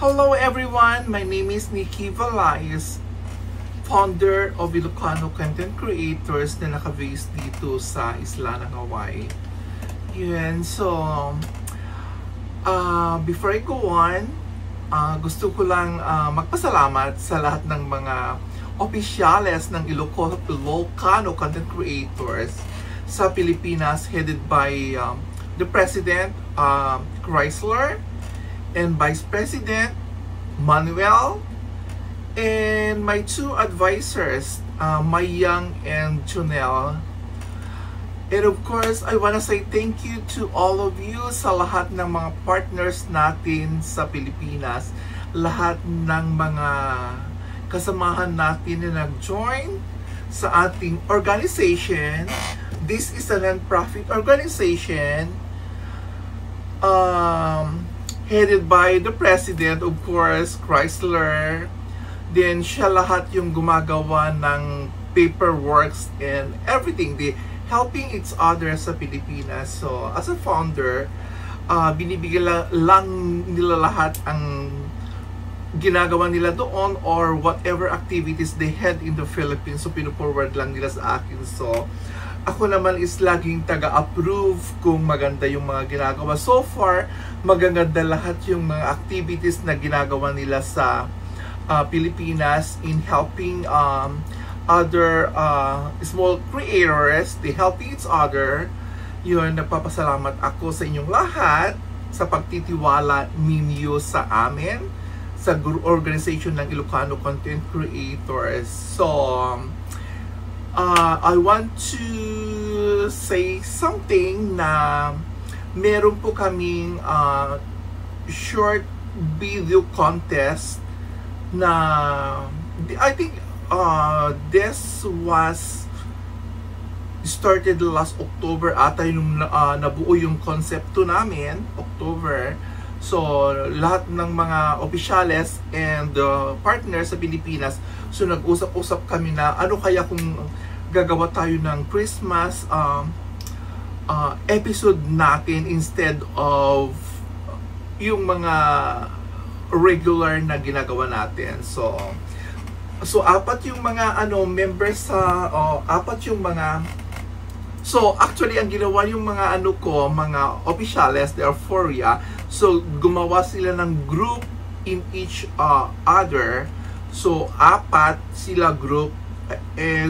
Hello everyone, my name is Nikki Valayas, founder of Ilocano Content Creators na naka-base dito sa isla ng Hawaii. Yun, so before I go on, gusto ko lang magpasalamat sa lahat ng mga opisyales ng Ilocano Content Creators sa Pilipinas, headed by the President Chrysler and Vice President Manuel, and my two advisors, Mayang and Junel. And of course, I wanna say thank you to all of you sa lahat ng mga partners natin sa Pilipinas, lahat ng mga kasamahan natin na nag-join sa ating organization. This is a non-profit organization headed by the President, of course, Chrysler. Then siya lahat yung gumagawa ng paperworks and everything. They helping each other sa Pilipinas. So, as a founder, binibigyan lang nila lahat ang ginagawa nila doon or whatever activities they had in the Philippines. So, pinuforward lang nila sa akin. So, ako naman is laging taga-approve kung maganda yung mga ginagawa. So far, magaganda lahat yung mga activities na ginagawa nila sa Pilipinas in helping other small creators. They helping each other. Yun, nagpapasalamat ako sa inyong lahat sa pagtitiwala ninyo sa amin, sa organization ng Ilocano Content Creators. So, I want to say something na meron po kaming short video contest na I think this was started last October ata yung nabuo yung konsepto namin, October. So, lahat ng mga opisyales and partners sa Pilipinas, so nag-usap-usap kami na ano kaya kung gagawa tayo ng Christmas episode natin instead of yung mga regular na ginagawa natin. So apat yung mga members sa apat yung mga. So actually ang ginawa yung mga mga opisyales, they are 4. So gumawa sila ng group in each other. So apat sila group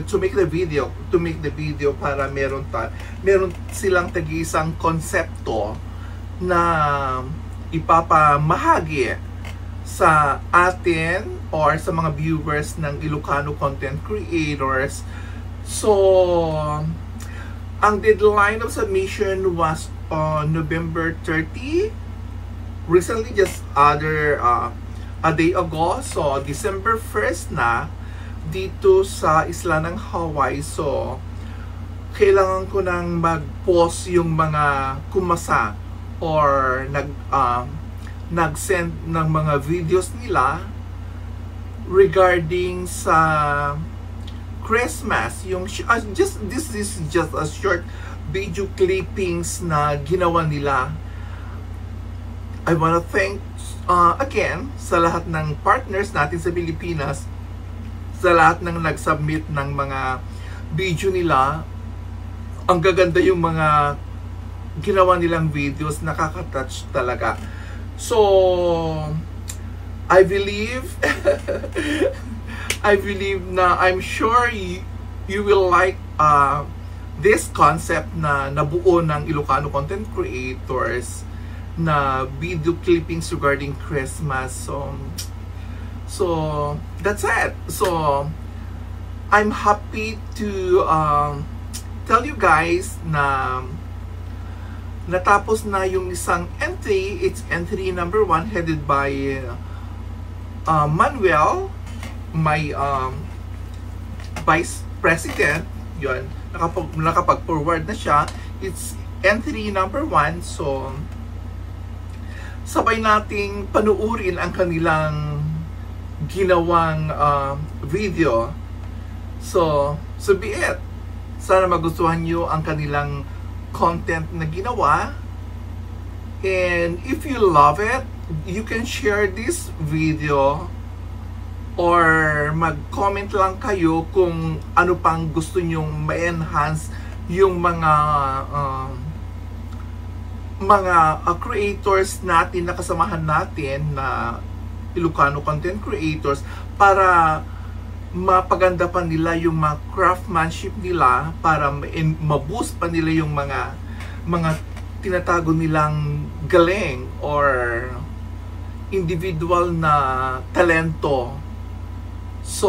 to make the video para meron silang tag-isang konsepto na ipapamahagi sa atin or sa mga viewers ng Ilocano Content Creators. So ang deadline of submission was on November 30. Recently, just a day ago. So December 1st na dito sa isla ng Hawaii. So kailangan ko nang mag-post yung mga kumasa or nag-send ng mga videos nila regarding sa Christmas. Yung this is just a short video clippings na ginawa nila. I wanna thank again sa lahat ng partners natin sa Pilipinas, sa lahat ng nag-submit ng mga video nila. Ang gaganda yung mga ginawa nilang videos, nakaka-touch talaga. So I believe I'm sure you will like this concept na nabuo ng Ilocano Content Creators na video clippings regarding Christmas. So that's it. So I'm happy to tell you guys na natapos na yung isang entry. It's entry number 1 headed by Manuel, my Vice President. Yun, nakapag-forward na siya. It's entry number 1. So sabay nating panuurin ang kanilang ginawang video. So be it. Sana magustuhan nyo ang kanilang content na ginawa. And if you love it, you can share this video or mag-comment lang kayo kung ano pang gusto nyong ma-enhance yung mga creators natin na kasamahan natin na Ilocano content creators para mapaganda pa nila yung mga craftsmanship nila, para ma-boost pa nila yung mga tinatago nilang galing or individual na talento. So,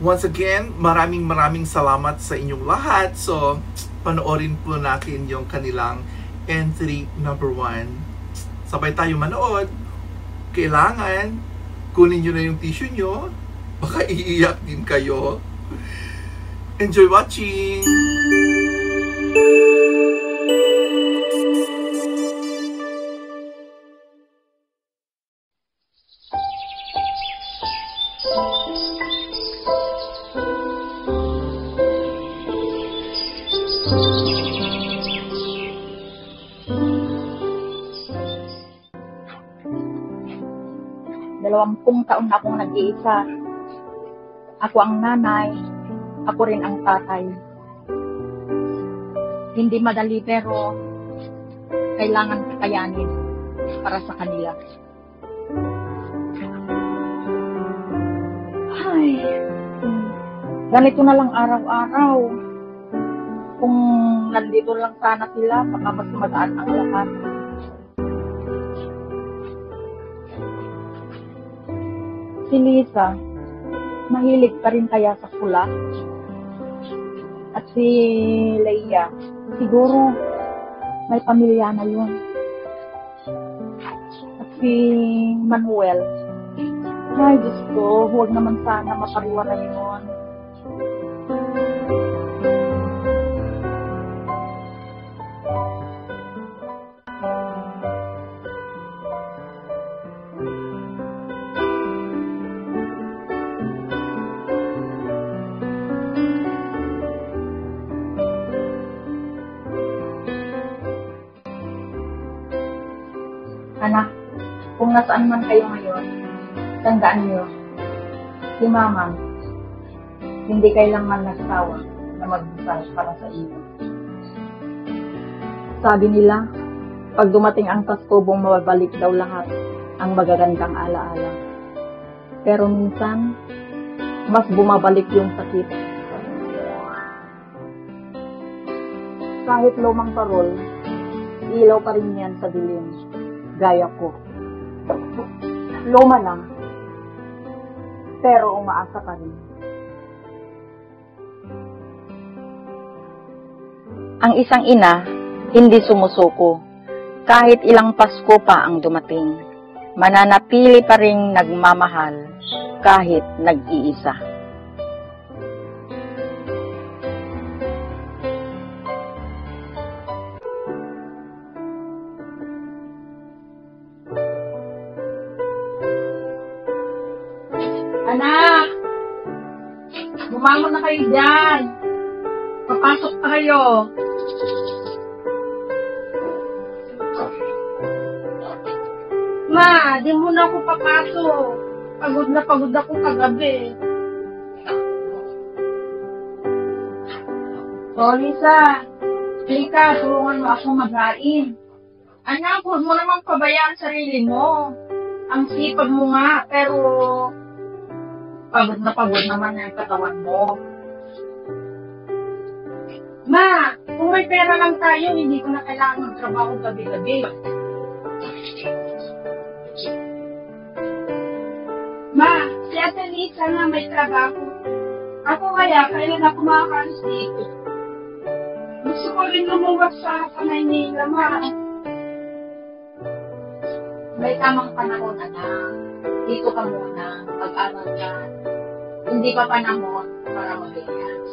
once again, maraming salamat sa inyong lahat. So, panoorin po natin yung kanilang entry number 1. Sabay tayo manood. Kailangan kunin nyo na yung tissue nyo. Baka iiyak din kayo. Enjoy watching! Dalawampung taon na akong nag-iisa. Ako ang nanay, ako rin ang tatay. Hindi madali pero kailangan kakayanin para sa kanila. Ay, ganito na lang araw-araw. Kung nandito lang sana sila, baka mas magaan ang lahat. Si Lisa, mahilig pa rin kaya sa pula? At si Leia, siguro may pamilya na yun. At si Manuel, ay Diyos ko, huwag naman sana mapariwala yun. Anak, kung nasaan man kayo ngayon, tandaan niyo, si Mama, hindi kailangan nagsawa na magdasal para sa iyo. Sabi nila, pag dumating ang Pasko, mababalik daw lahat ang magagandang alaala. Pero minsan, mas bumabalik yung sakit. Kahit lumang parol, ilaw pa rin yan sa dilim. Gaya ko. Luma lang, pero umaasa pa rin. Ang isang ina, hindi sumusuko. Kahit ilang Pasko pa ang dumating, mananatili pa ring nagmamahal kahit nag-iisa. Anak! Bumangon na kayo dyan! Papasok pa kayo! Ma, di mo na ako papasok. Pagod na pagod ako kagabi. O, Lisa, Lika, tulungan mo ako maghain. Anak, huwag mo namang pabayaan sarili mo. Ang sipag mo nga, pero pagod na pagod naman ang katawan mo. Ma, kung may pera lang tayo, hindi ko na kailangan magtrabaho gabi-gabi. Ma, si Ate Lisa na may trabaho. Ako kaya, kailan ako makakalis dito? Gusto ko rin lumuwas sa Maynila, ma. May tamang panahon, anak. Dito ka muna, pag-aral ka. Hindi pa panahon para mag-ias.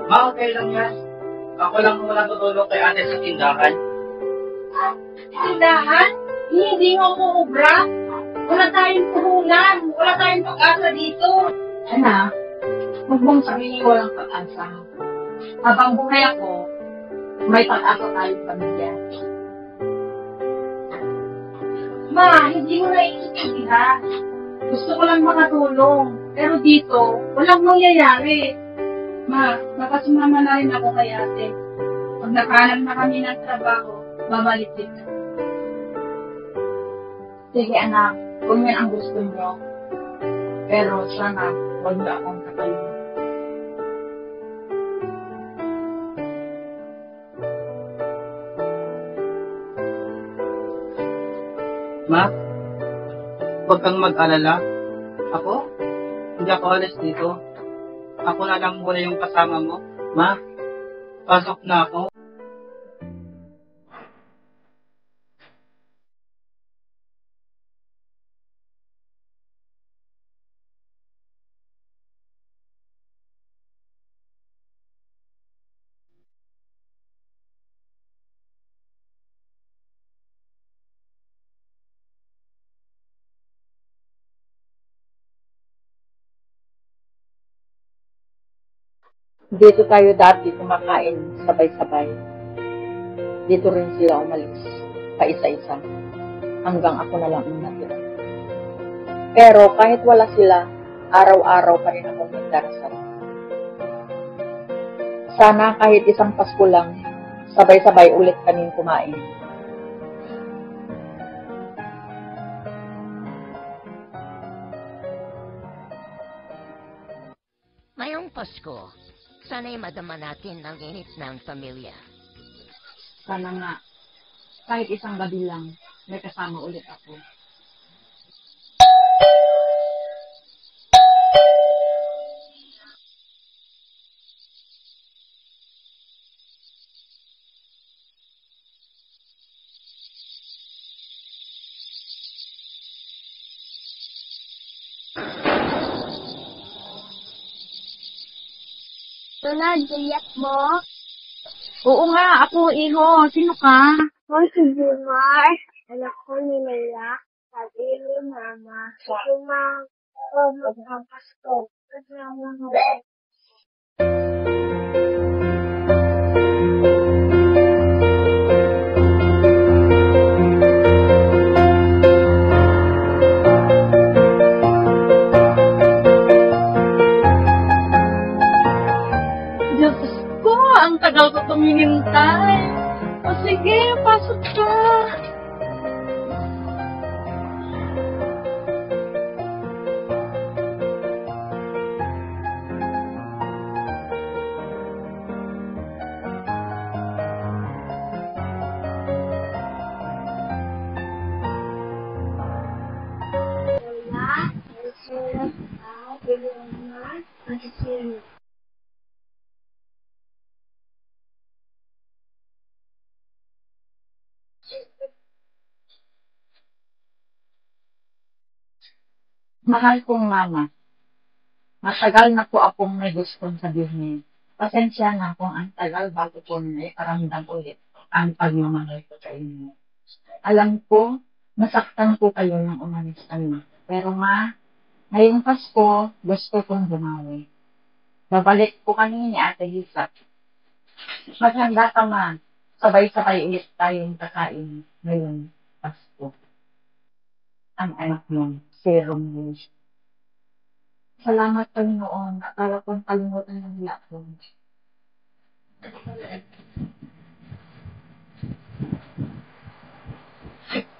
Ma, okay lang yan. Ako lang muna tutulong kay ate sa tindahan. Tindahan? Hindi mo uubra. Wala tayong puhunan. Wala tayong pag-asa dito. Anak, huwag mong sabihin walang pag-asa. Habang buhay ako, may pag-asa tayong pamilya. Ma, hindi mo naiintindihan. Gusto ko lang makatulong. Pero dito, walang mangyayari. Ma, baka sumama na rin ako kay ate. Pag nakahanap na kami ng trabaho, babalik din. Sige anak, kung yan ang gusto niyo. Pero sana, huwag niyo akong kakalimutan. Ma, huwag kang mag-alala. Ako? Hindi ako alis dito. Ako na lang muna yung kasama mo. Ma, pasok na ako. Dito tayo dati kumakain sabay-sabay. Dito rin sila umalis, paisa-isa, hanggang ako na lang ang natira. Pero kahit wala sila, araw-araw pa rin akong nagdarasal. Sana kahit isang Pasko lang, sabay-sabay ulit kaming kumain. Ngayong Pasko, sana'y madama natin ang init ng pamilya. Sana nga, kahit isang gabi lang, may kasama ulit ako. Ito na, Juliet mo. Oo nga, ako, Iho. Sino ka? Ako si Jumar. Anak ko ni Leila. Sabi ni Mama. Sumang ko magpapasko. Kasama mo. Diyos ko, ang tagal ko tumingintay. O sige, pasok ka. Leila. Sulat ka. Jumar. Masisino. Mahal kong mama, matagal na po akong may gustong sabihin. Pasensya na kung ang tagal bago po naiparamdam ulit ang pagmamahal ko sa inyo. Alam ko, masaktan po kayo ng umalis kami. Pero ma, ngayong Pasko, gusto kong bumawi. Babalik po kami ni Ate Lisa. Maghanda ka ma, sabay-sabay ulit tayong kakain ngayong Pasko. Ang anak mo, si Romeo. Salamat Panginoon. Akala kong kalimutan ng lahat ko.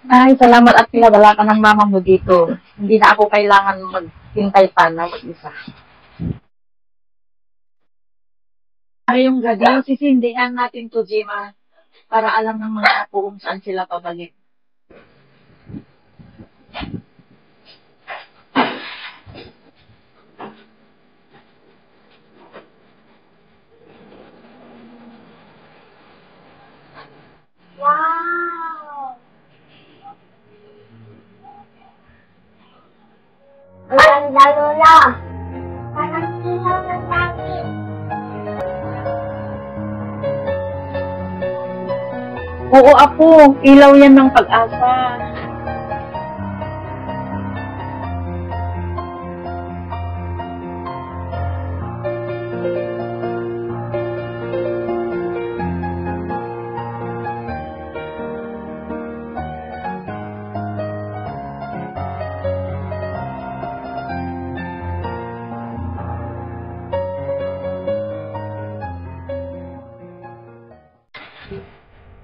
Ay, salamat at pinadala ka ng mama mo dito. Hindi na ako kailangan maghintay pa na mag-isa. Ngayong gabi, sisindihan natin to, Jima, para alam ng mga apo kung saan sila pabalik. Wow! Ang ganda, Lola. Parang ilaw ng langit. Oo, apo. Ilaw yan ng pag-asa.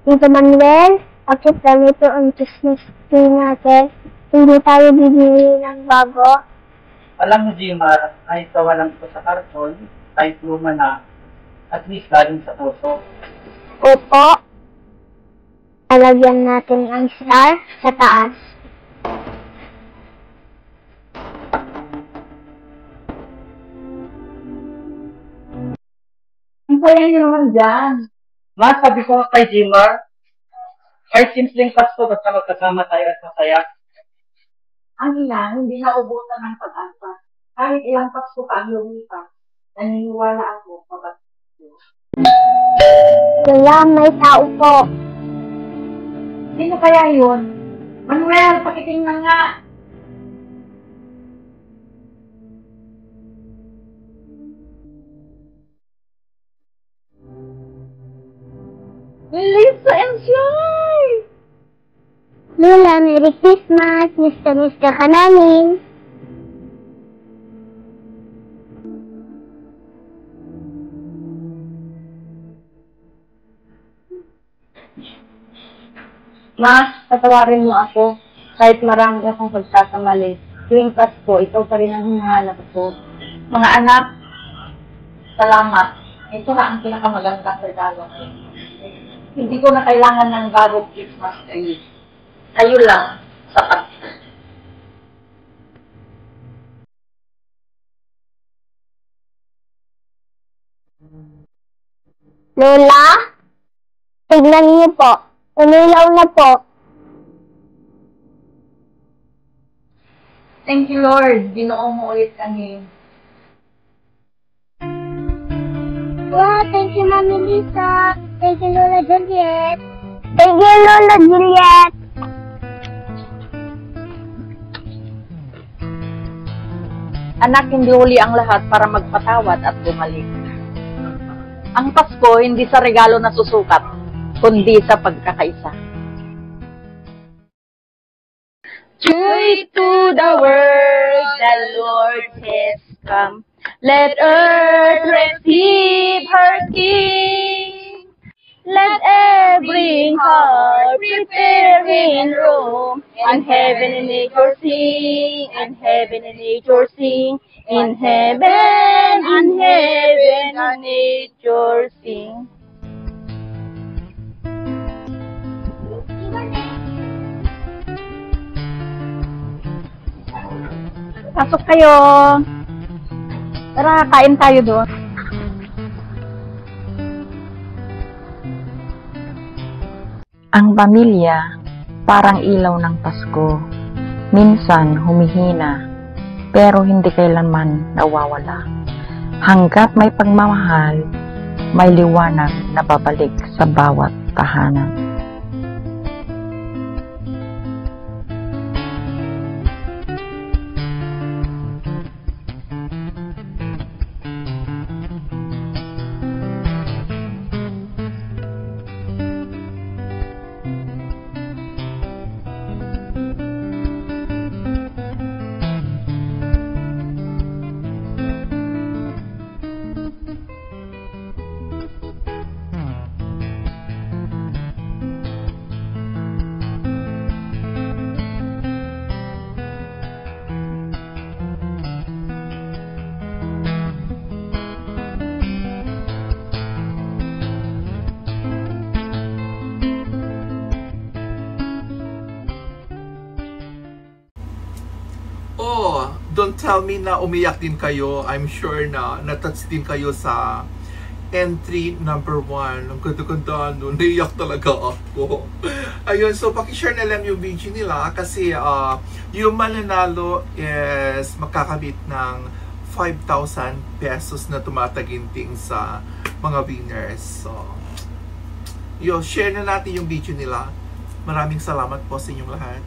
Tito Manuel, bakit ganito ang Christmas tree natin? Hindi tayo bibili ng bago? Alam mo, Jimar, kahit kawalan ko sa karton, kahit luma na, at least galing sa puso. Opo. Lalagyan natin ang star sa taas. Ang saya niyo naman dyan. Ma, sabi ko kay Jimar, kahit simpleng Pasko, basta magkasama tayo at masaya. Ang ina, hindi naubusan ng pag-asa. Kahit ilang Pasko pa ang lumipas, naniniwala ako kapag Kaya may tao po. sino kaya yun? Manuel, pakitingnan nga. Lisa and Shy! Lola, Merry Christmas! Mr. ka namin! Ma, patawarin mo ako. Kahit marami akong pagsasamali, tuwing Pasko, ikaw pa rin ang hinahanap ko. Mga anak, salamat. Ito na ang pinakamagandang regalo ko. Hindi ko na kailangan ng bagong Christmas tree. Kayo lang, sapat. Lola? Tignan niyo po. Umilaw na po. Thank you, Lord. Ginoo mo ulit kami. Wow, thank you, Mami Lisa. Thank you, Lola Juliet. Thank you, Lola Juliet. Anak, hindi huli ang lahat para magpatawad at bumalik. Ang Pasko, hindi sa regalo na susukat, kundi sa pagkakaisa. Joy to the world, the Lord has come. Let earth receive her King. Let every heart prepare in Rome. And heaven and nature sing, and heaven and nature sing. In heaven and nature sing. Pasok kayo. Tara, kain tayo doon. Ang pamilya, parang ilaw ng Pasko. Minsan humihina, pero hindi kailanman nawawala. Hanggat may pagmamahal, may liwanag na babalik sa bawat tahanan. Oh, don't tell me na umiyak din kayo. I'm sure na natouch din kayo sa entry number 1. Ang ganda-ganda, no? Naiyak talaga ako. Ayun, so pakishare na lang yung video nila kasi yung mananalo is makakabit ng 5,000 pesos na tumataginting sa mga winners. So, share na natin yung video nila. Maraming salamat po sa inyong lahat.